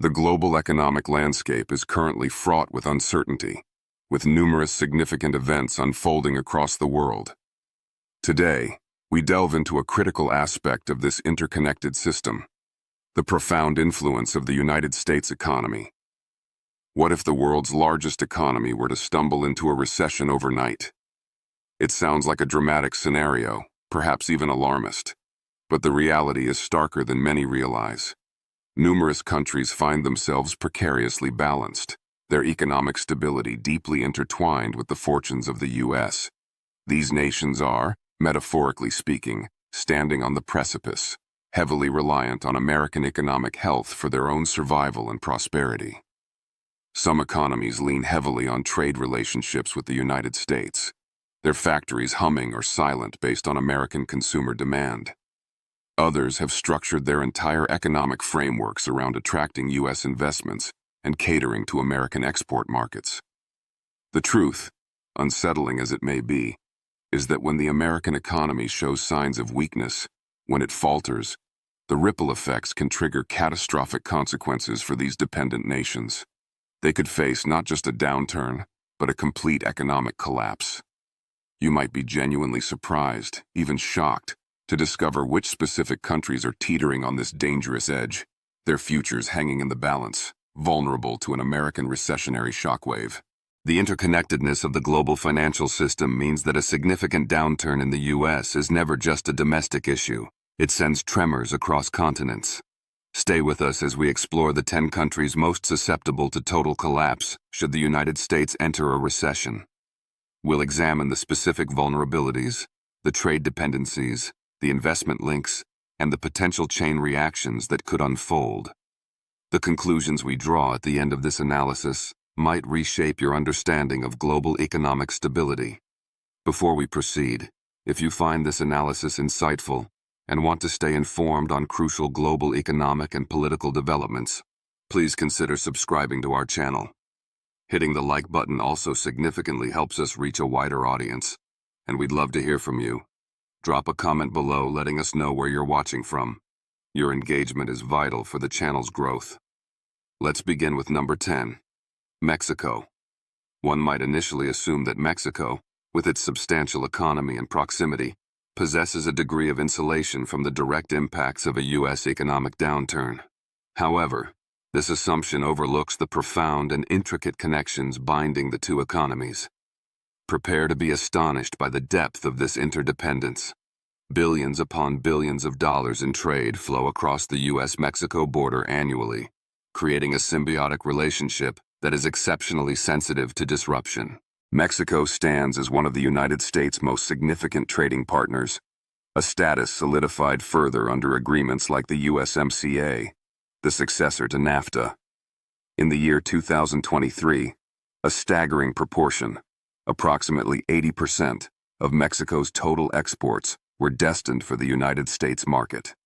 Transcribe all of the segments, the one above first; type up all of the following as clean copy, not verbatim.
The global economic landscape is currently fraught with uncertainty, with numerous significant events unfolding across the world. Today, we delve into a critical aspect of this interconnected system: the profound influence of the United States economy. What if the world's largest economy were to stumble into a recession overnight? It sounds like a dramatic scenario, perhaps even alarmist, but the reality is starker than many realize. Numerous countries find themselves precariously balanced, their economic stability deeply intertwined with the fortunes of the U.S. These nations are, metaphorically speaking, standing on the precipice, heavily reliant on American economic health for their own survival and prosperity. Some economies lean heavily on trade relationships with the United States, their factories humming or silent based on American consumer demand. Others have structured their entire economic frameworks around attracting U.S. investments and catering to American export markets. The truth, unsettling as it may be, is that when the American economy shows signs of weakness, when it falters, the ripple effects can trigger catastrophic consequences for these dependent nations. They could face not just a downturn, but a complete economic collapse. You might be genuinely surprised, even shocked, to discover which specific countries are teetering on this dangerous edge, their futures hanging in the balance, vulnerable to an American recessionary shockwave. The interconnectedness of the global financial system means that a significant downturn in the U.S. is never just a domestic issue. It sends tremors across continents. Stay with us as we explore the 10 countries most susceptible to total collapse should the United States enter a recession. We'll examine the specific vulnerabilities, the trade dependencies, the investment links, and the potential chain reactions that could unfold. The conclusions we draw at the end of this analysis might reshape your understanding of global economic stability. Before we proceed, if you find this analysis insightful and want to stay informed on crucial global economic and political developments, please consider subscribing to our channel. Hitting the like button also significantly helps us reach a wider audience, and we'd love to hear from you. Drop a comment below letting us know where you're watching from. Your engagement is vital for the channel's growth. Let's begin with number 10. Mexico. One might initially assume that Mexico, with its substantial economy and proximity, possesses a degree of insulation from the direct impacts of a U.S. economic downturn. However, this assumption overlooks the profound and intricate connections binding the two economies. Prepare to be astonished by the depth of this interdependence. Billions upon billions of dollars in trade flow across the U.S.-Mexico border annually, creating a symbiotic relationship that is exceptionally sensitive to disruption. Mexico stands as one of the United States' most significant trading partners, a status solidified further under agreements like the USMCA, the successor to NAFTA. In the year 2023, a staggering proportion, approximately 80%, of Mexico's total exports were destined for the United States market.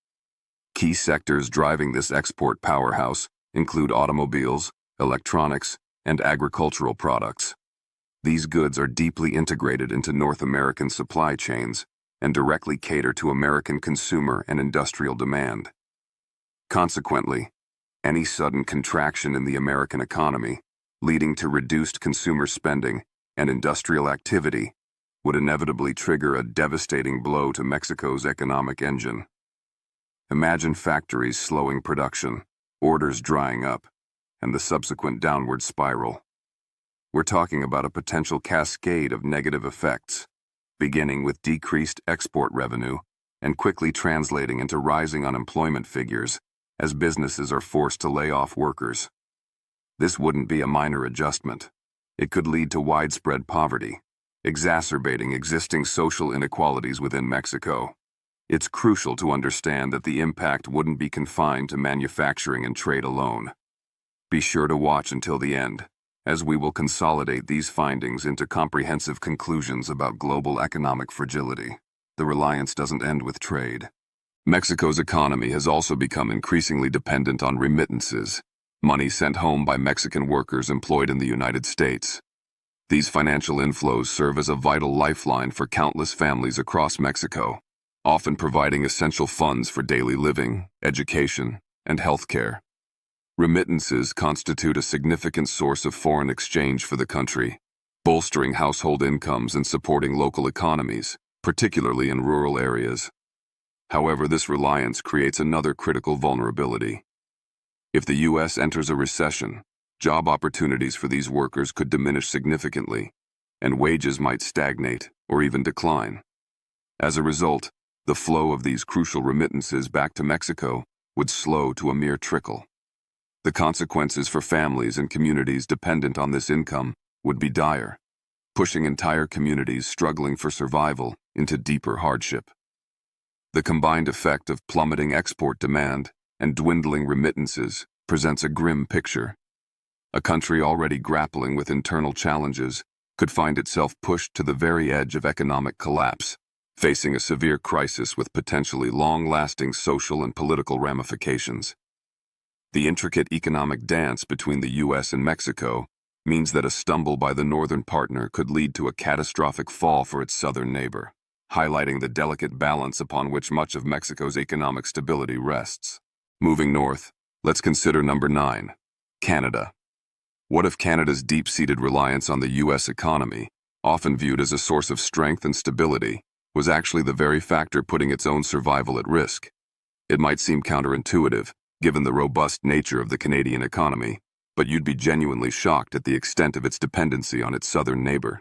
Key sectors driving this export powerhouse include automobiles, electronics, and agricultural products. These goods are deeply integrated into North American supply chains and directly cater to American consumer and industrial demand. Consequently, any sudden contraction in the American economy, leading to reduced consumer spending and industrial activity, would inevitably trigger a devastating blow to Mexico's economic engine. Imagine factories slowing production, orders drying up, and the subsequent downward spiral. We're talking about a potential cascade of negative effects, beginning with decreased export revenue and quickly translating into rising unemployment figures as businesses are forced to lay off workers. This wouldn't be a minor adjustment. It could lead to widespread poverty, exacerbating existing social inequalities within Mexico. It's crucial to understand that the impact wouldn't be confined to manufacturing and trade alone. Be sure to watch until the end, as we will consolidate these findings into comprehensive conclusions about global economic fragility. The reliance doesn't end with trade. Mexico's economy has also become increasingly dependent on remittances, money sent home by Mexican workers employed in the United States. These financial inflows serve as a vital lifeline for countless families across Mexico, often providing essential funds for daily living, education, and healthcare. Remittances constitute a significant source of foreign exchange for the country, bolstering household incomes and supporting local economies, particularly in rural areas. However, this reliance creates another critical vulnerability. If the U.S. enters a recession, job opportunities for these workers could diminish significantly, and wages might stagnate or even decline. As a result, the flow of these crucial remittances back to Mexico would slow to a mere trickle. The consequences for families and communities dependent on this income would be dire, pushing entire communities struggling for survival into deeper hardship. The combined effect of plummeting export demand and dwindling remittances presents a grim picture. A country already grappling with internal challenges could find itself pushed to the very edge of economic collapse, facing a severe crisis with potentially long-lasting social and political ramifications. The intricate economic dance between the U.S. and Mexico means that a stumble by the northern partner could lead to a catastrophic fall for its southern neighbor, highlighting the delicate balance upon which much of Mexico's economic stability rests. Moving north, let's consider number 9, Canada. What if Canada's deep-seated reliance on the U.S. economy, often viewed as a source of strength and stability, was actually the very factor putting its own survival at risk? It might seem counterintuitive, given the robust nature of the Canadian economy, but you'd be genuinely shocked at the extent of its dependency on its southern neighbor.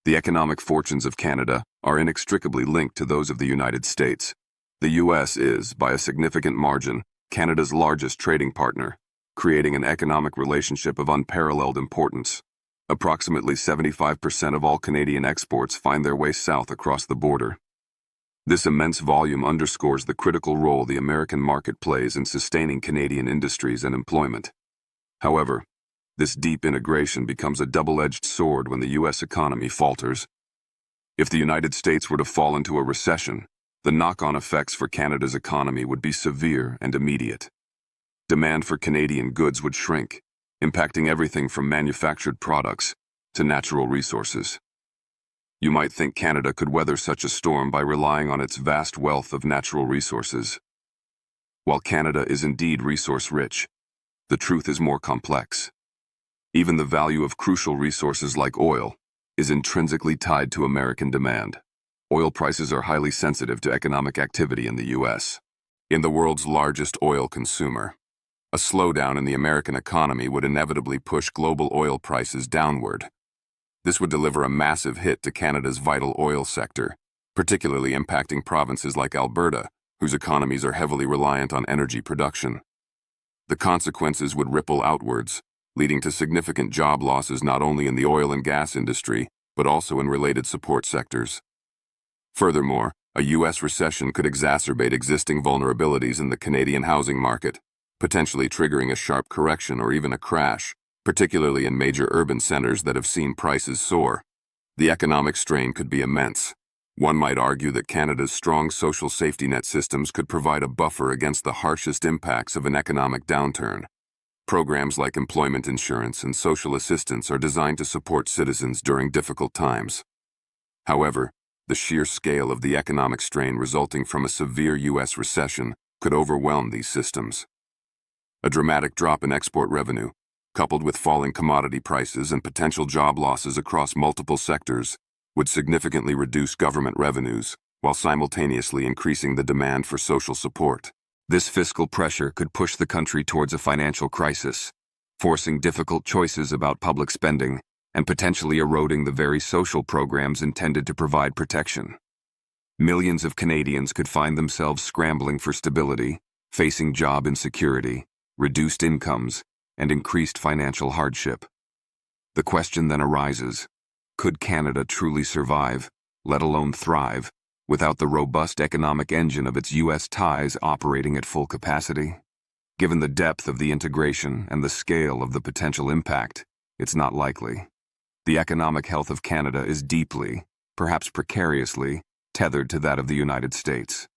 The economic fortunes of Canada are inextricably linked to those of the United States. The U.S. is, by a significant margin, Canada's largest trading partner, creating an economic relationship of unparalleled importance. Approximately 75% of all Canadian exports find their way south across the border. This immense volume underscores the critical role the American market plays in sustaining Canadian industries and employment. However, this deep integration becomes a double-edged sword when the U.S. economy falters. If the United States were to fall into a recession, the knock-on effects for Canada's economy would be severe and immediate. Demand for Canadian goods would shrink, impacting everything from manufactured products to natural resources. You might think Canada could weather such a storm by relying on its vast wealth of natural resources. While Canada is indeed resource-rich, the truth is more complex. Even the value of crucial resources like oil is intrinsically tied to American demand. Oil prices are highly sensitive to economic activity in the U.S. In the world's largest oil consumer, a slowdown in the American economy would inevitably push global oil prices downward. This would deliver a massive hit to Canada's vital oil sector, particularly impacting provinces like Alberta, whose economies are heavily reliant on energy production. The consequences would ripple outwards, leading to significant job losses not only in the oil and gas industry, but also in related support sectors. Furthermore, a U.S. recession could exacerbate existing vulnerabilities in the Canadian housing market, potentially triggering a sharp correction or even a crash, particularly in major urban centers that have seen prices soar. The economic strain could be immense. One might argue that Canada's strong social safety net systems could provide a buffer against the harshest impacts of an economic downturn. Programs like employment insurance and social assistance are designed to support citizens during difficult times. However, the sheer scale of the economic strain resulting from a severe U.S. recession could overwhelm these systems. A dramatic drop in export revenue, coupled with falling commodity prices and potential job losses across multiple sectors, would significantly reduce government revenues while simultaneously increasing the demand for social support. This fiscal pressure could push the country towards a financial crisis, forcing difficult choices about public spending and potentially eroding the very social programs intended to provide protection. Millions of Canadians could find themselves scrambling for stability, facing job insecurity, reduced incomes, and increased financial hardship. The question then arises, could Canada truly survive, let alone thrive, without the robust economic engine of its U.S. ties operating at full capacity? Given the depth of the integration and the scale of the potential impact, it's not likely. The economic health of Canada is deeply, perhaps precariously, tethered to that of the United States.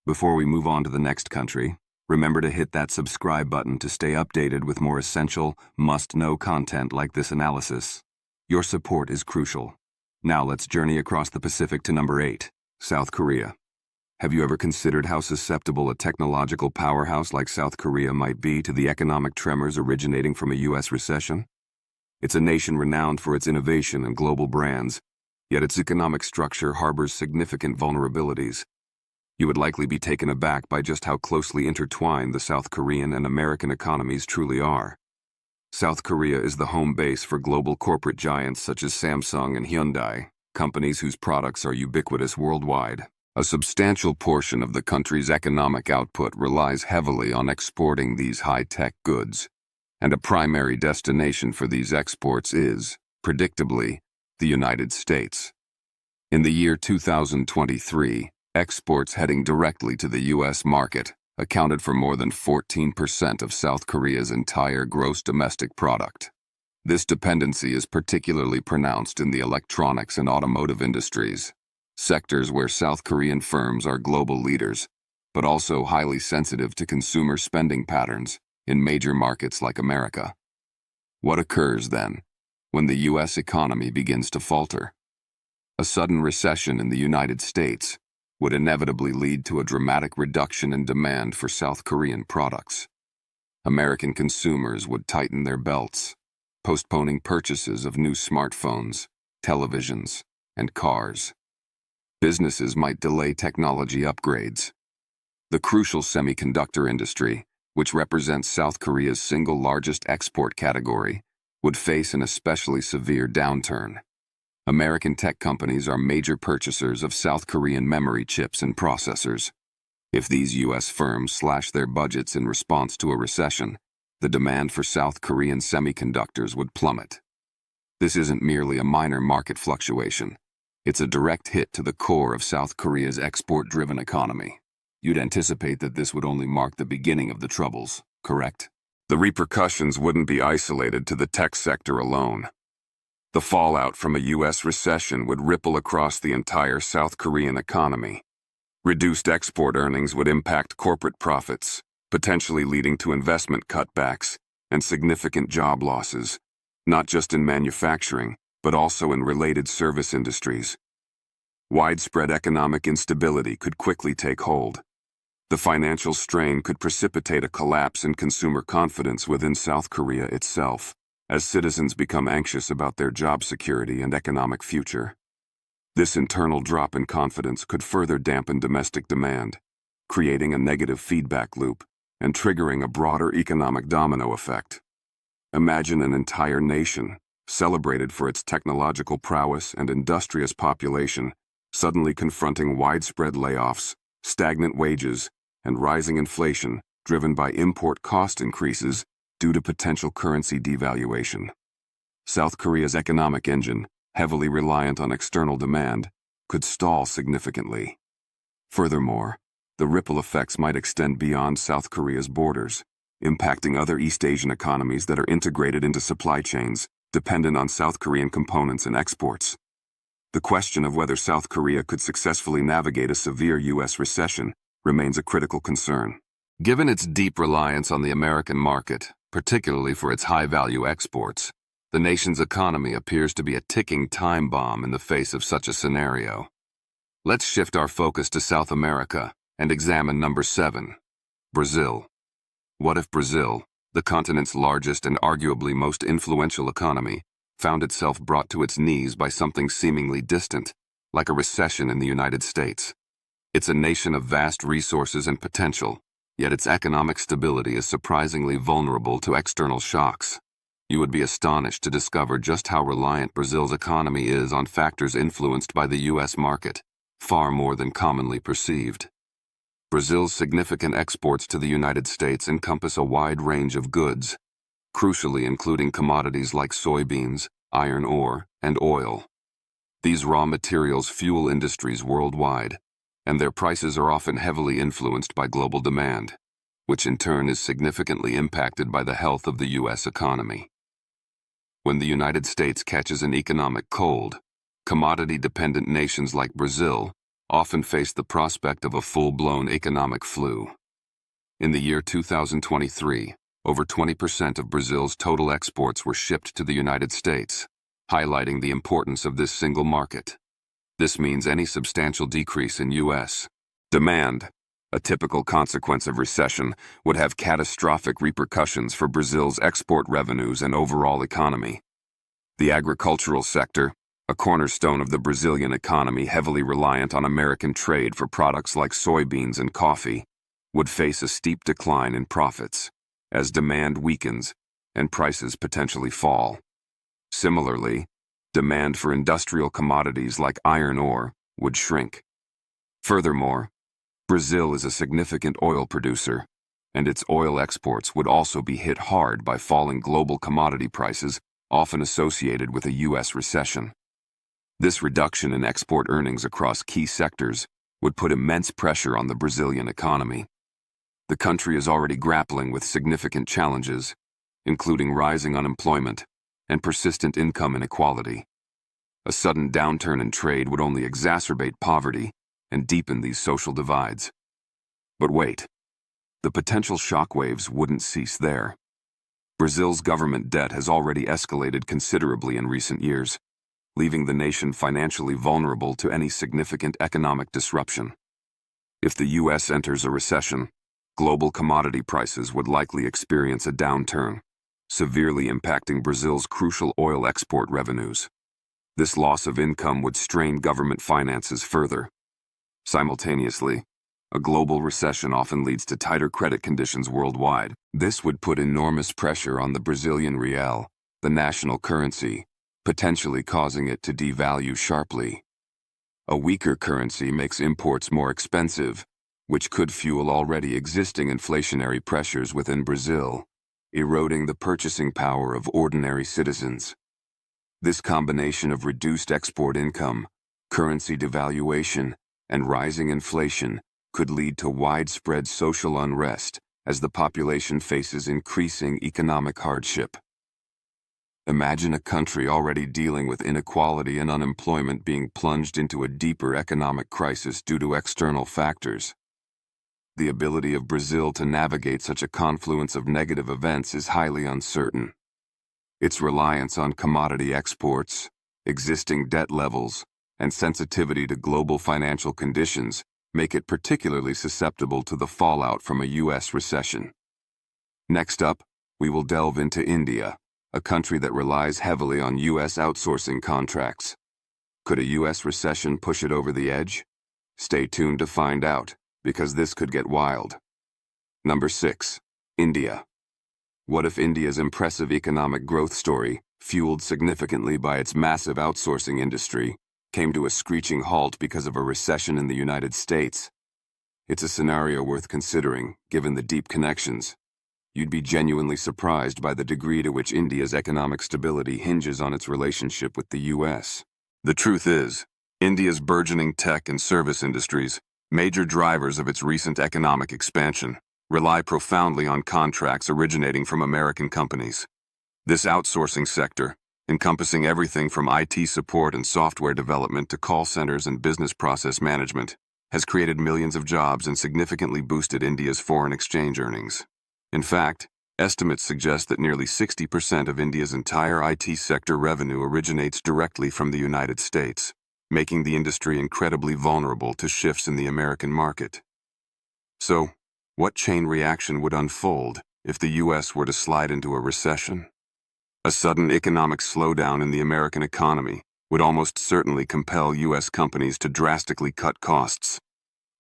Before we move on to the next country, remember to hit that subscribe button to stay updated with more essential, must-know content like this analysis. Your support is crucial. Now let's journey across the Pacific to number 8, South Korea. Have you ever considered how susceptible a technological powerhouse like South Korea might be to the economic tremors originating from a U.S. recession? It's a nation renowned for its innovation and global brands, yet its economic structure harbors significant vulnerabilities. You would likely be taken aback by just how closely intertwined the South Korean and American economies truly are. South Korea is the home base for global corporate giants such as Samsung and Hyundai, companies whose products are ubiquitous worldwide. A substantial portion of the country's economic output relies heavily on exporting these high-tech goods, and a primary destination for these exports is, predictably, the United States. In the year 2023, exports heading directly to the U.S. market accounted for more than 14% of South Korea's entire gross domestic product. This dependency is particularly pronounced in the electronics and automotive industries, sectors where South Korean firms are global leaders, but also highly sensitive to consumer spending patterns in major markets like America. What occurs, then, when the U.S. economy begins to falter? A sudden recession in the United States would inevitably lead to a dramatic reduction in demand for South Korean products. American consumers would tighten their belts, postponing purchases of new smartphones, televisions, and cars. Businesses might delay technology upgrades. The crucial semiconductor industry, which represents South Korea's single largest export category, would face an especially severe downturn. American tech companies are major purchasers of South Korean memory chips and processors. If these U.S. firms slash their budgets in response to a recession, the demand for South Korean semiconductors would plummet. This isn't merely a minor market fluctuation. It's a direct hit to the core of South Korea's export-driven economy. You'd anticipate that this would only mark the beginning of the troubles, correct? The repercussions wouldn't be isolated to the tech sector alone. The fallout from a U.S. recession would ripple across the entire South Korean economy. Reduced export earnings would impact corporate profits, potentially leading to investment cutbacks and significant job losses, not just in manufacturing, but also in related service industries. Widespread economic instability could quickly take hold. The financial strain could precipitate a collapse in consumer confidence within South Korea itself, as citizens become anxious about their job security and economic future. This internal drop in confidence could further dampen domestic demand, creating a negative feedback loop and triggering a broader economic domino effect. Imagine an entire nation, celebrated for its technological prowess and industrious population, suddenly confronting widespread layoffs, stagnant wages, and rising inflation driven by import cost increases due to potential currency devaluation. South Korea's economic engine, heavily reliant on external demand, could stall significantly. Furthermore, the ripple effects might extend beyond South Korea's borders, impacting other East Asian economies that are integrated into supply chains dependent on South Korean components and exports. The question of whether South Korea could successfully navigate a severe U.S. recession remains a critical concern. Given its deep reliance on the American market, particularly for its high-value exports, the nation's economy appears to be a ticking time bomb in the face of such a scenario. Let's shift our focus to South America and examine number 7, Brazil. What if Brazil, the continent's largest and arguably most influential economy, found itself brought to its knees by something seemingly distant, like a recession in the United States? It's a nation of vast resources and potential, yet its economic stability is surprisingly vulnerable to external shocks. You would be astonished to discover just how reliant Brazil's economy is on factors influenced by the U.S. market, far more than commonly perceived. Brazil's significant exports to the United States encompass a wide range of goods, crucially including commodities like soybeans, iron ore, and oil. These raw materials fuel industries worldwide, and their prices are often heavily influenced by global demand, which in turn is significantly impacted by the health of the U.S. economy. When the United States catches an economic cold, commodity-dependent nations like Brazil often face the prospect of a full-blown economic flu. In the year 2023, over 20% of Brazil's total exports were shipped to the United States, highlighting the importance of this single market. This means any substantial decrease in U.S. Demand, a typical consequence of recession, would have catastrophic repercussions for Brazil's export revenues and overall economy. The agricultural sector, a cornerstone of the Brazilian economy heavily reliant on American trade for products like soybeans and coffee, would face a steep decline in profits as demand weakens and prices potentially fall. Similarly, demand for industrial commodities like iron ore would shrink. Furthermore, Brazil is a significant oil producer, and its oil exports would also be hit hard by falling global commodity prices, often associated with a U.S. recession. This reduction in export earnings across key sectors would put immense pressure on the Brazilian economy. The country is already grappling with significant challenges, including rising unemployment and persistent income inequality. A sudden downturn in trade would only exacerbate poverty and deepen these social divides. But wait, the potential shockwaves wouldn't cease there. Brazil's government debt has already escalated considerably in recent years, leaving the nation financially vulnerable to any significant economic disruption. If the U.S. enters a recession, global commodity prices would likely experience a downturn, severely impacting Brazil's crucial oil export revenues. This loss of income would strain government finances further. Simultaneously, a global recession often leads to tighter credit conditions worldwide. This would put enormous pressure on the Brazilian real, the national currency, potentially causing it to devalue sharply. A weaker currency makes imports more expensive, which could fuel already existing inflationary pressures within Brazil, eroding the purchasing power of ordinary citizens. This combination of reduced export income, currency devaluation, and rising inflation could lead to widespread social unrest as the population faces increasing economic hardship. Imagine a country already dealing with inequality and unemployment being plunged into a deeper economic crisis due to external factors. The ability of Brazil to navigate such a confluence of negative events is highly uncertain. Its reliance on commodity exports, existing debt levels, and sensitivity to global financial conditions make it particularly susceptible to the fallout from a U.S. recession. Next up, we will delve into India, a country that relies heavily on U.S. outsourcing contracts. Could a U.S. recession push it over the edge? Stay tuned to find out, because this could get wild. Number 6. India. What if India's impressive economic growth story, fueled significantly by its massive outsourcing industry, came to a screeching halt because of a recession in the United States? It's a scenario worth considering, given the deep connections. You'd be genuinely surprised by the degree to which India's economic stability hinges on its relationship with the U.S. The truth is, India's burgeoning tech and service industries, major drivers of its recent economic expansion, rely profoundly on contracts originating from American companies. This outsourcing sector, encompassing everything from IT support and software development to call centers and business process management, has created millions of jobs and significantly boosted India's foreign exchange earnings. In fact, estimates suggest that nearly 60% of India's entire IT sector revenue originates directly from the United States, making the industry incredibly vulnerable to shifts in the American market. So, what chain reaction would unfold if the U.S. were to slide into a recession? A sudden economic slowdown in the American economy would almost certainly compel U.S. companies to drastically cut costs.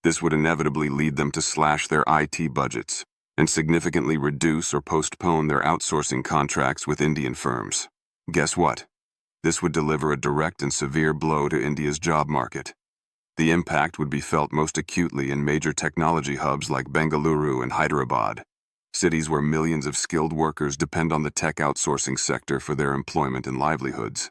This would inevitably lead them to slash their IT budgets and significantly reduce or postpone their outsourcing contracts with Indian firms. Guess what? This would deliver a direct and severe blow to India's job market. The impact would be felt most acutely in major technology hubs like Bengaluru and Hyderabad, cities where millions of skilled workers depend on the tech outsourcing sector for their employment and livelihoods.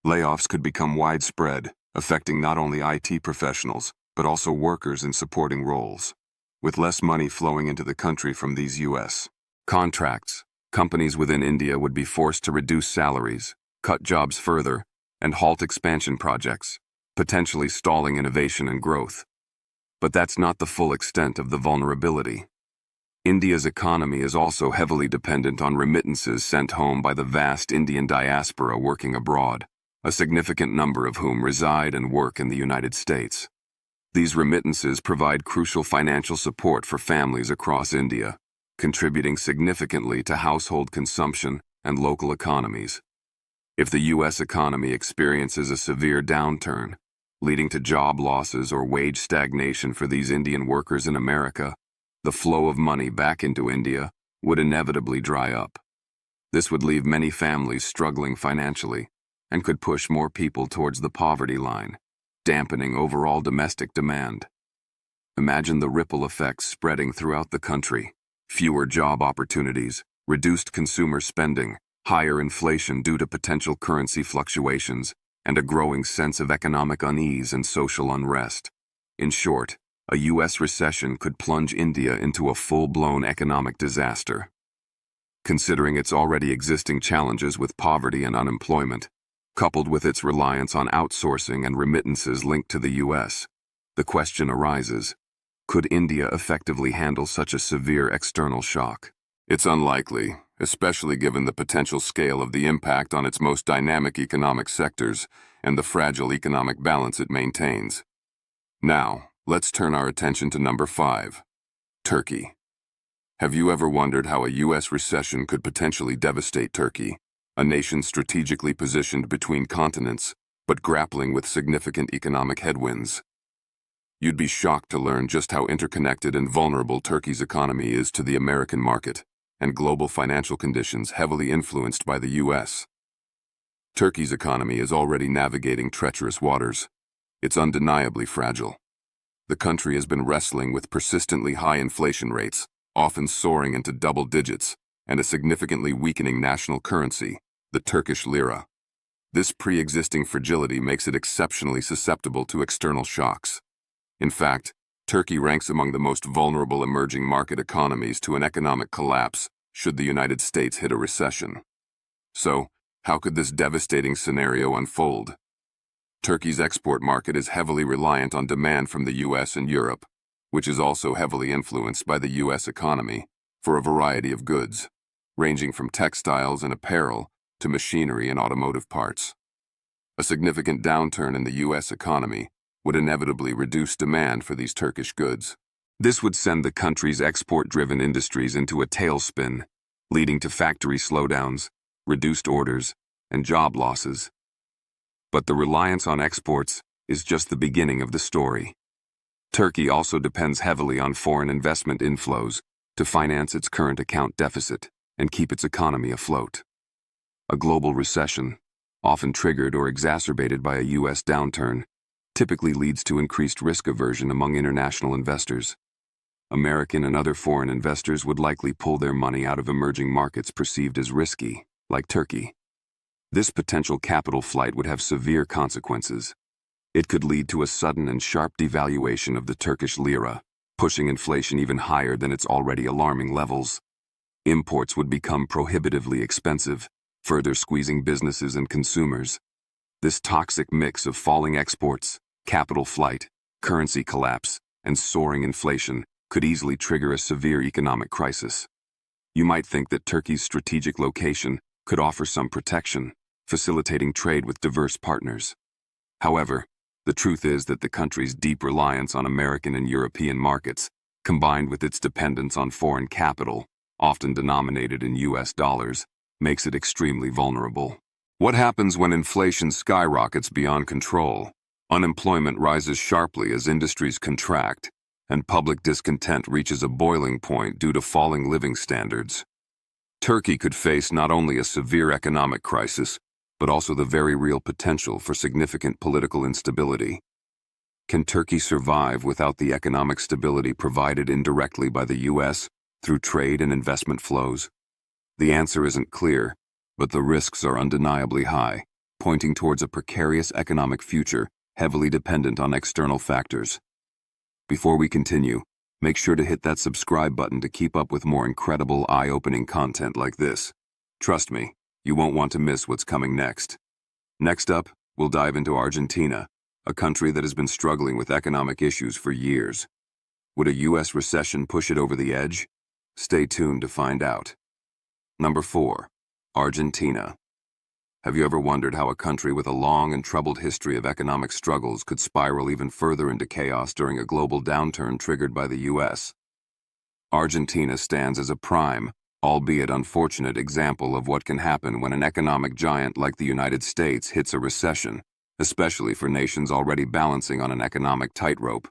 Layoffs could become widespread, affecting not only IT professionals, but also workers in supporting roles. With less money flowing into the country from these U.S. contracts, companies within India would be forced to reduce salaries, cut jobs further, and halt expansion projects, potentially stalling innovation and growth. But that's not the full extent of the vulnerability. India's economy is also heavily dependent on remittances sent home by the vast Indian diaspora working abroad, a significant number of whom reside and work in the United States. These remittances provide crucial financial support for families across India, contributing significantly to household consumption and local economies. If the U.S. economy experiences a severe downturn, leading to job losses or wage stagnation for these Indian workers in America, the flow of money back into India would inevitably dry up. This would leave many families struggling financially and could push more people towards the poverty line, dampening overall domestic demand. Imagine the ripple effects spreading throughout the country: fewer job opportunities, reduced consumer spending, higher inflation due to potential currency fluctuations, and a growing sense of economic unease and social unrest. In short, a U.S. recession could plunge India into a full-blown economic disaster. Considering its already existing challenges with poverty and unemployment, coupled with its reliance on outsourcing and remittances linked to the U.S., the question arises: could India effectively handle such a severe external shock? It's unlikely, especially given the potential scale of the impact on its most dynamic economic sectors and the fragile economic balance it maintains. Now, let's turn our attention to number 5, Turkey. Have you ever wondered how a U.S. recession could potentially devastate Turkey, a nation strategically positioned between continents, but grappling with significant economic headwinds? You'd be shocked to learn just how interconnected and vulnerable Turkey's economy is to the American market and global financial conditions heavily influenced by the U.S. Turkey's economy is already navigating treacherous waters. It's undeniably fragile. The country has been wrestling with persistently high inflation rates, often soaring into double digits, and a significantly weakening national currency, the Turkish lira. This pre-existing fragility makes it exceptionally susceptible to external shocks. In fact, Turkey ranks among the most vulnerable emerging market economies to an economic collapse should the United States hit a recession. So, how could this devastating scenario unfold? Turkey's export market is heavily reliant on demand from the U.S. and Europe, which is also heavily influenced by the U.S. economy, for a variety of goods, ranging from textiles and apparel to machinery and automotive parts. A significant downturn in the U.S. economy would inevitably reduce demand for these Turkish goods. This would send the country's export-driven industries into a tailspin, leading to factory slowdowns, reduced orders, and job losses. But the reliance on exports is just the beginning of the story. Turkey also depends heavily on foreign investment inflows to finance its current account deficit and keep its economy afloat. A global recession, often triggered or exacerbated by a U.S. downturn, typically leads to increased risk aversion among international investors. American and other foreign investors would likely pull their money out of emerging markets perceived as risky, like Turkey. This potential capital flight would have severe consequences. It could lead to a sudden and sharp devaluation of the Turkish lira, pushing inflation even higher than its already alarming levels. Imports would become prohibitively expensive, further squeezing businesses and consumers. This toxic mix of falling exports, capital flight, currency collapse, and soaring inflation could easily trigger a severe economic crisis. You might think that Turkey's strategic location could offer some protection, facilitating trade with diverse partners. However, the truth is that the country's deep reliance on American and European markets, combined with its dependence on foreign capital, often denominated in U.S. dollars, makes it extremely vulnerable. What happens when inflation skyrockets beyond control? Unemployment rises sharply as industries contract, and public discontent reaches a boiling point due to falling living standards. Turkey could face not only a severe economic crisis, but also the very real potential for significant political instability. Can Turkey survive without the economic stability provided indirectly by the U.S. through trade and investment flows? The answer isn't clear, but the risks are undeniably high, pointing towards a precarious economic future heavily dependent on external factors. Before we continue, make sure to hit that subscribe button to keep up with more incredible, eye-opening content like this. Trust me, you won't want to miss what's coming next. Next up, we'll dive into Argentina, a country that has been struggling with economic issues for years. Would a U.S. recession push it over the edge? Stay tuned to find out. Number 4. Argentina. Have you ever wondered how a country with a long and troubled history of economic struggles could spiral even further into chaos during a global downturn triggered by the U.S.? Argentina stands as a prime, albeit unfortunate example of what can happen when an economic giant like the United States hits a recession, especially for nations already balancing on an economic tightrope.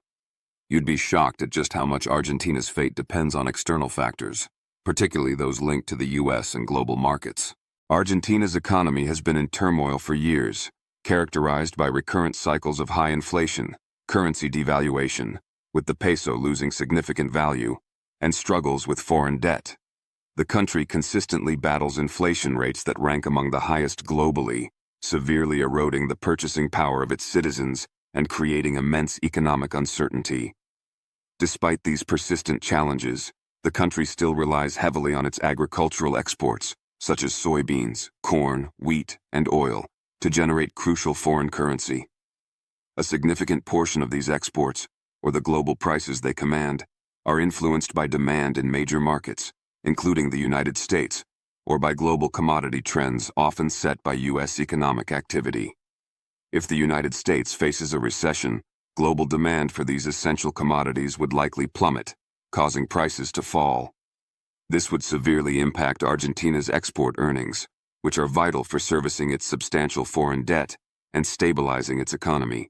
You'd be shocked at just how much Argentina's fate depends on external factors, particularly those linked to the U.S. and global markets. Argentina's economy has been in turmoil for years, characterized by recurrent cycles of high inflation, currency devaluation, with the peso losing significant value, and struggles with foreign debt. The country consistently battles inflation rates that rank among the highest globally, severely eroding the purchasing power of its citizens and creating immense economic uncertainty. Despite these persistent challenges, the country still relies heavily on its agricultural exports, such as soybeans, corn, wheat, and oil, to generate crucial foreign currency. A significant portion of these exports, or the global prices they command, are influenced by demand in major markets, including the United States, or by global commodity trends often set by U.S. economic activity. If the United States faces a recession, global demand for these essential commodities would likely plummet, causing prices to fall. This would severely impact Argentina's export earnings, which are vital for servicing its substantial foreign debt and stabilizing its economy.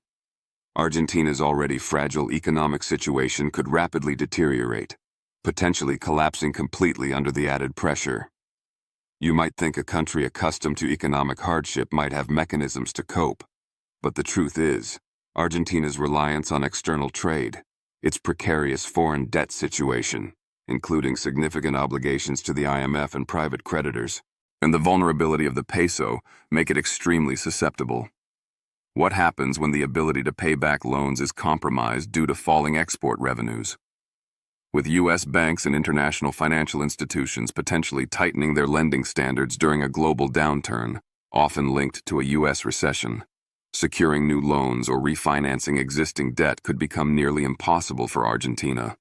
Argentina's already fragile economic situation could rapidly deteriorate, potentially collapsing completely under the added pressure. You might think a country accustomed to economic hardship might have mechanisms to cope, but the truth is, Argentina's reliance on external trade, its precarious foreign debt situation, including significant obligations to the IMF and private creditors, and the vulnerability of the peso make it extremely susceptible. What happens when the ability to pay back loans is compromised due to falling export revenues? With U.S. banks and international financial institutions potentially tightening their lending standards during a global downturn, often linked to a U.S. recession, securing new loans or refinancing existing debt could become nearly impossible for Argentina.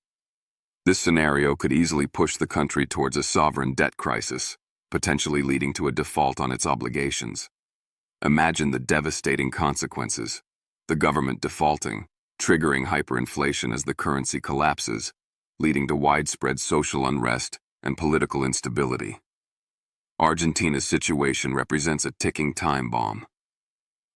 This scenario could easily push the country towards a sovereign debt crisis, potentially leading to a default on its obligations. Imagine the devastating consequences: the government defaulting, triggering hyperinflation as the currency collapses, leading to widespread social unrest and political instability. Argentina's situation represents a ticking time bomb.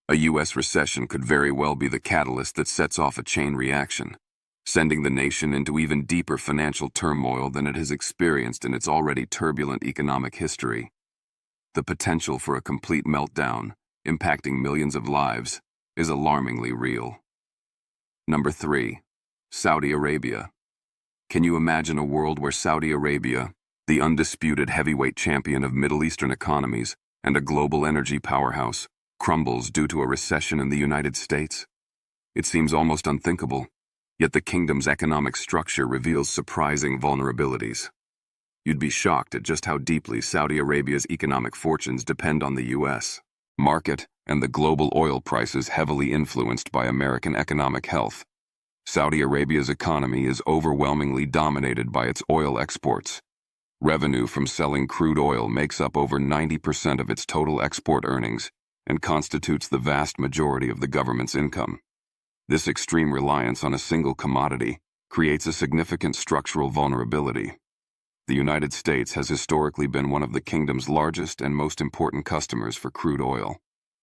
A U.S. recession could very well be the catalyst that sets off a chain reaction, sending the nation into even deeper financial turmoil than it has experienced in its already turbulent economic history. The potential for a complete meltdown, impacting millions of lives, is alarmingly real. Number 3. Saudi Arabia. Can you imagine a world where Saudi Arabia, the undisputed heavyweight champion of Middle Eastern economies and a global energy powerhouse, crumbles due to a recession in the United States? It seems almost unthinkable. Yet the kingdom's economic structure reveals surprising vulnerabilities. You'd be shocked at just how deeply Saudi Arabia's economic fortunes depend on the U.S. market and the global oil prices heavily influenced by American economic health. Saudi Arabia's economy is overwhelmingly dominated by its oil exports. Revenue from selling crude oil makes up over 90% of its total export earnings and constitutes the vast majority of the government's income. This extreme reliance on a single commodity creates a significant structural vulnerability. The United States has historically been one of the kingdom's largest and most important customers for crude oil,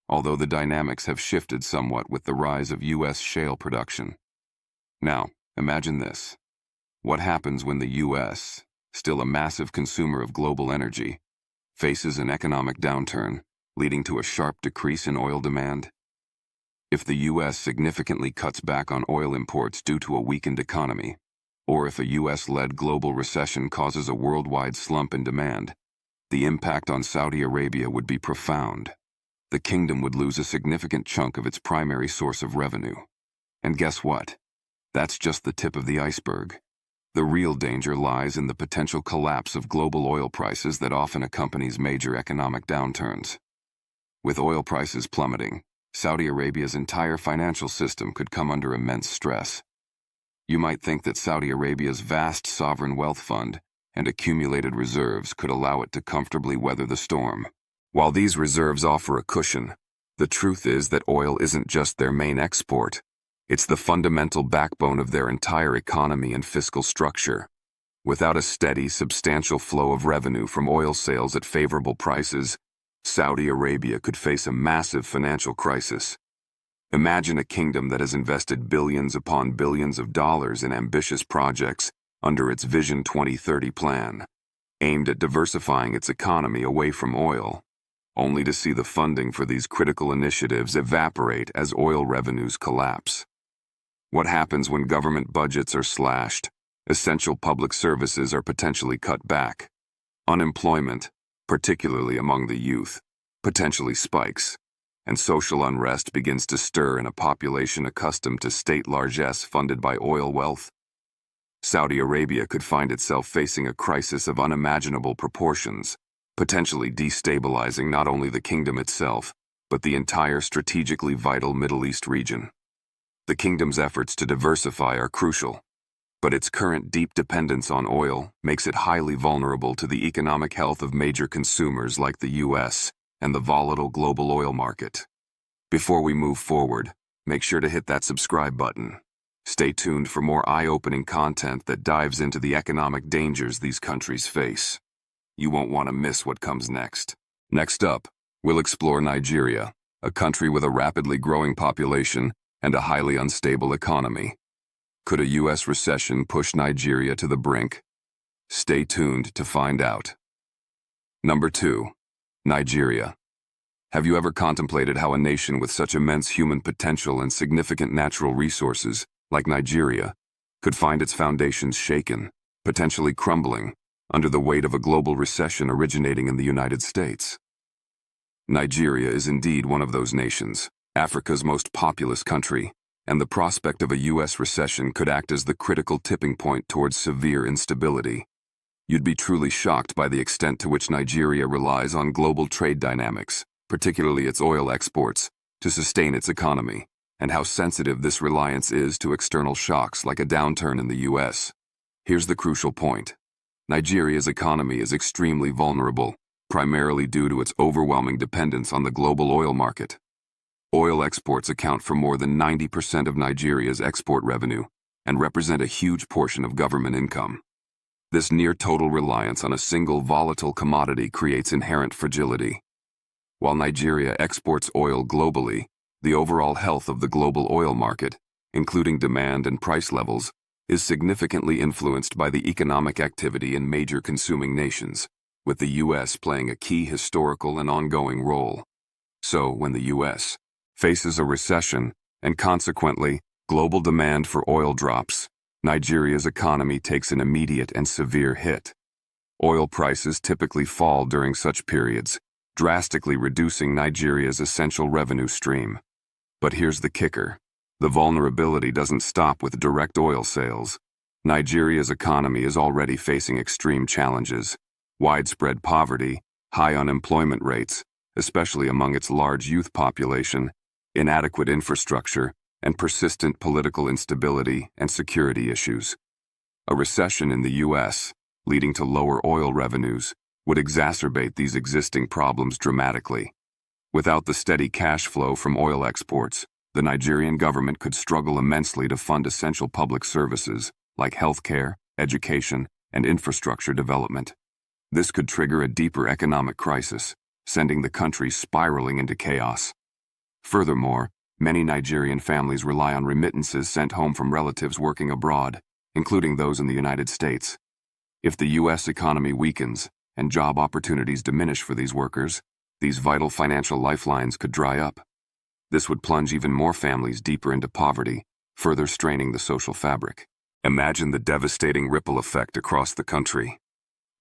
although the dynamics have shifted somewhat with the rise of U.S. shale production. Now, imagine this. What happens when the U.S., still a massive consumer of global energy, faces an economic downturn, leading to a sharp decrease in oil demand? If the U.S. significantly cuts back on oil imports due to a weakened economy, or if a U.S.-led global recession causes a worldwide slump in demand, the impact on Saudi Arabia would be profound. The kingdom would lose a significant chunk of its primary source of revenue. And guess what? That's just the tip of the iceberg. The real danger lies in the potential collapse of global oil prices that often accompanies major economic downturns. With oil prices plummeting, Saudi Arabia's entire financial system could come under immense stress. You might think that Saudi Arabia's vast sovereign wealth fund and accumulated reserves could allow it to comfortably weather the storm. While these reserves offer a cushion, the truth is that oil isn't just their main export. It's the fundamental backbone of their entire economy and fiscal structure. Without a steady, substantial flow of revenue from oil sales at favorable prices, Saudi Arabia could face a massive financial crisis. Imagine a kingdom that has invested billions upon billions of dollars in ambitious projects under its Vision 2030 plan, aimed at diversifying its economy away from oil, only to see the funding for these critical initiatives evaporate as oil revenues collapse. What happens when government budgets are slashed? Essential public services are potentially cut back. Unemployment, particularly among the youth, potentially spikes, and social unrest begins to stir in a population accustomed to state largesse funded by oil wealth. Saudi Arabia could find itself facing a crisis of unimaginable proportions, potentially destabilizing not only the kingdom itself, but the entire strategically vital Middle East region. The kingdom's efforts to diversify are crucial, but its current deep dependence on oil makes it highly vulnerable to the economic health of major consumers like the U.S. and the volatile global oil market. Before we move forward, make sure to hit that subscribe button. Stay tuned for more eye-opening content that dives into the economic dangers these countries face. You won't want to miss what comes next. Next up, we'll explore Nigeria, a country with a rapidly growing population and a highly unstable economy. Could a U.S. recession push Nigeria to the brink? Stay tuned to find out. Number 2. Nigeria. Have you ever contemplated how a nation with such immense human potential and significant natural resources, like Nigeria, could find its foundations shaken, potentially crumbling, under the weight of a global recession originating in the United States? Nigeria is indeed one of those nations, Africa's most populous country, and the prospect of a U.S. recession could act as the critical tipping point towards severe instability. You'd be truly shocked by the extent to which Nigeria relies on global trade dynamics, particularly its oil exports, to sustain its economy, and how sensitive this reliance is to external shocks like a downturn in the U.S. Here's the crucial point. Nigeria's economy is extremely vulnerable, primarily due to its overwhelming dependence on the global oil market. Oil exports account for more than 90% of Nigeria's export revenue and represent a huge portion of government income. This near-total reliance on a single volatile commodity creates inherent fragility. While Nigeria exports oil globally, the overall health of the global oil market, including demand and price levels, is significantly influenced by the economic activity in major consuming nations, with the U.S. playing a key historical and ongoing role. So, when the U.S. faces a recession, and consequently, global demand for oil drops, Nigeria's economy takes an immediate and severe hit. Oil prices typically fall during such periods, drastically reducing Nigeria's essential revenue stream. But here's the kicker. The vulnerability doesn't stop with direct oil sales. Nigeria's economy is already facing extreme challenges: widespread poverty, high unemployment rates, especially among its large youth population, inadequate infrastructure, and persistent political instability and security issues. A recession in the U.S., leading to lower oil revenues, would exacerbate these existing problems dramatically. Without the steady cash flow from oil exports, the Nigerian government could struggle immensely to fund essential public services like healthcare, education, and infrastructure development. This could trigger a deeper economic crisis, sending the country spiraling into chaos. Furthermore, many Nigerian families rely on remittances sent home from relatives working abroad, including those in the United States. If the U.S. economy weakens and job opportunities diminish for these workers, these vital financial lifelines could dry up. This would plunge even more families deeper into poverty, further straining the social fabric. Imagine the devastating ripple effect across the country.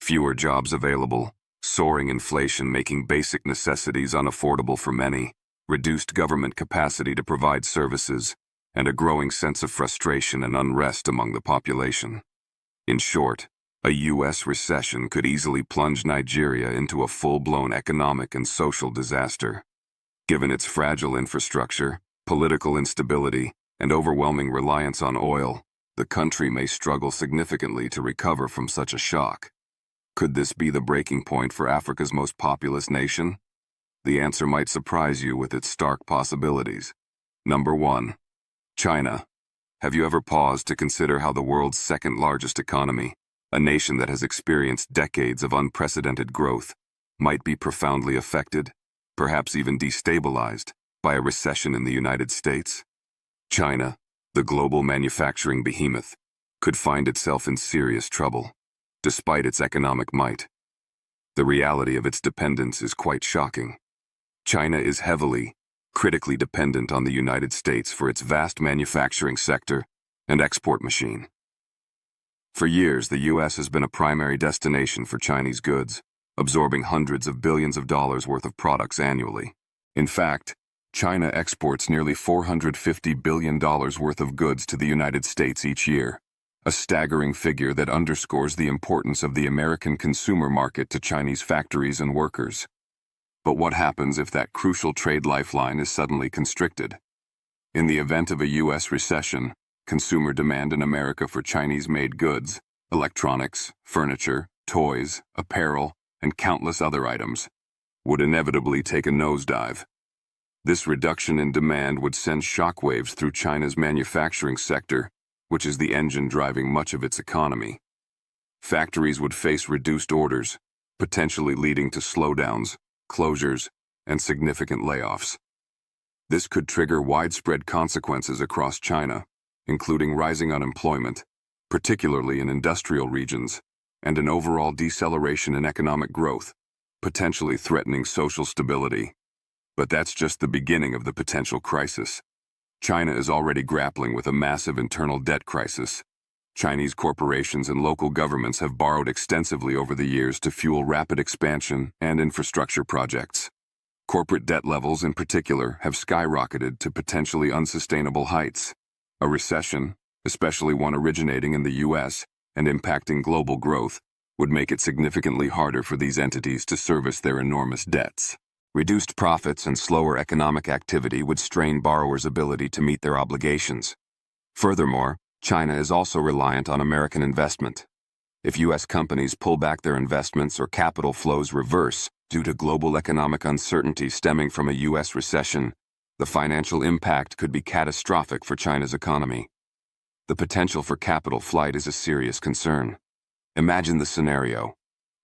Fewer jobs available, soaring inflation making basic necessities unaffordable for many, reduced government capacity to provide services, and a growing sense of frustration and unrest among the population. In short, a U.S. recession could easily plunge Nigeria into a full-blown economic and social disaster. Given its fragile infrastructure, political instability, and overwhelming reliance on oil, the country may struggle significantly to recover from such a shock. Could this be the breaking point for Africa's most populous nation? The answer might surprise you with its stark possibilities. Number 1. China. Have you ever paused to consider how the world's second largest economy, a nation that has experienced decades of unprecedented growth, might be profoundly affected, perhaps even destabilized, by a recession in the United States? China, the global manufacturing behemoth, could find itself in serious trouble, despite its economic might. The reality of its dependence is quite shocking. China is heavily, critically dependent on the United States for its vast manufacturing sector and export machine. For years, the U.S. has been a primary destination for Chinese goods, absorbing hundreds of billions of dollars worth of products annually. In fact, China exports nearly $450 billion worth of goods to the United States each year, a staggering figure that underscores the importance of the American consumer market to Chinese factories and workers. But what happens if that crucial trade lifeline is suddenly constricted? In the event of a U.S. recession, consumer demand in America for Chinese-made goods, electronics, furniture, toys, apparel, and countless other items, would inevitably take a nosedive. This reduction in demand would send shockwaves through China's manufacturing sector, which is the engine driving much of its economy. Factories would face reduced orders, potentially leading to slowdowns, closures, and significant layoffs. This could trigger widespread consequences across China, including rising unemployment, particularly in industrial regions, and an overall deceleration in economic growth, potentially threatening social stability. But that's just the beginning of the potential crisis. China is already grappling with a massive internal debt crisis. Chinese corporations and local governments have borrowed extensively over the years to fuel rapid expansion and infrastructure projects. Corporate debt levels, in particular, have skyrocketed to potentially unsustainable heights. A recession, especially one originating in the U.S. and impacting global growth, would make it significantly harder for these entities to service their enormous debts. Reduced profits and slower economic activity would strain borrowers' ability to meet their obligations. Furthermore, China is also reliant on American investment. If U.S. companies pull back their investments or capital flows reverse due to global economic uncertainty stemming from a U.S. recession, the financial impact could be catastrophic for China's economy. The potential for capital flight is a serious concern. Imagine the scenario: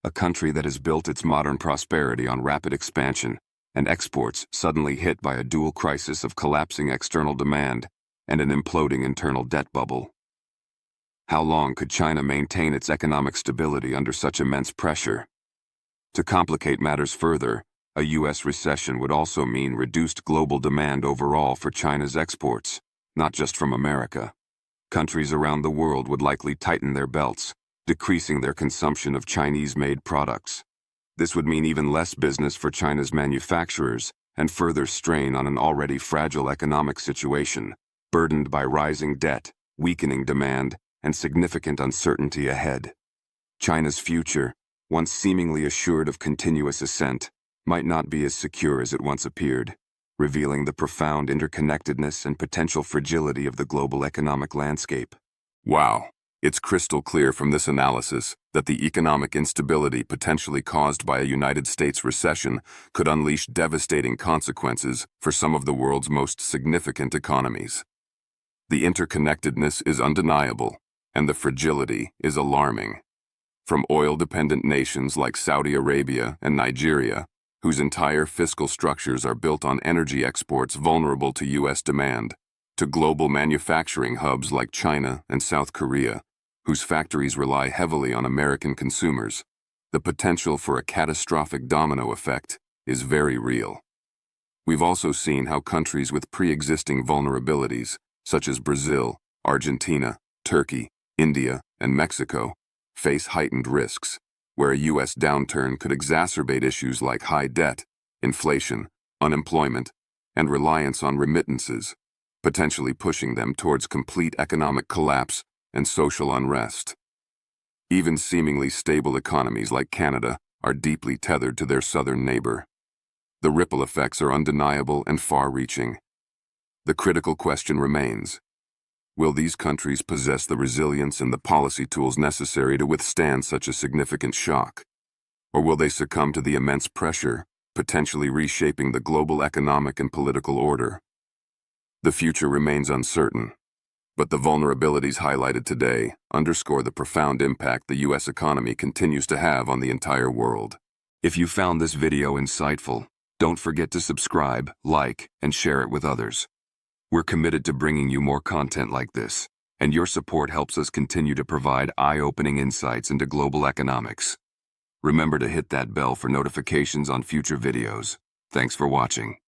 a country that has built its modern prosperity on rapid expansion and exports suddenly hit by a dual crisis of collapsing external demand and an imploding internal debt bubble. How long could China maintain its economic stability under such immense pressure? To complicate matters further, a U.S. recession would also mean reduced global demand overall for China's exports, not just from America. Countries around the world would likely tighten their belts, decreasing their consumption of Chinese-made products. This would mean even less business for China's manufacturers and further strain on an already fragile economic situation, burdened by rising debt, weakening demand, and significant uncertainty ahead. China's future, once seemingly assured of continuous ascent, might not be as secure as it once appeared, revealing the profound interconnectedness and potential fragility of the global economic landscape. Wow, it's crystal clear from this analysis that the economic instability potentially caused by a United States recession could unleash devastating consequences for some of the world's most significant economies. The interconnectedness is undeniable, and the fragility is alarming. From oil-dependent nations like Saudi Arabia and Nigeria, whose entire fiscal structures are built on energy exports vulnerable to U.S. demand, to global manufacturing hubs like China and South Korea, whose factories rely heavily on American consumers, the potential for a catastrophic domino effect is very real. We've also seen how countries with pre-existing vulnerabilities, such as Brazil, Argentina, Turkey, India, and Mexico, face heightened risks, where a U.S. downturn could exacerbate issues like high debt, inflation, unemployment, and reliance on remittances, potentially pushing them towards complete economic collapse and social unrest. Even seemingly stable economies like Canada are deeply tethered to their southern neighbor. The ripple effects are undeniable and far-reaching. The critical question remains: will these countries possess the resilience and the policy tools necessary to withstand such a significant shock? Or will they succumb to the immense pressure potentially reshaping the global economic and political order. The future remains uncertain, but the vulnerabilities highlighted today underscore the profound impact the U.S. economy continues to have on the entire world. If you found this video insightful, don't forget to subscribe, like, and share it with others. We're committed to bringing you more content like this, and your support helps us continue to provide eye-opening insights into global economics. Remember to hit that bell for notifications on future videos. Thanks for watching.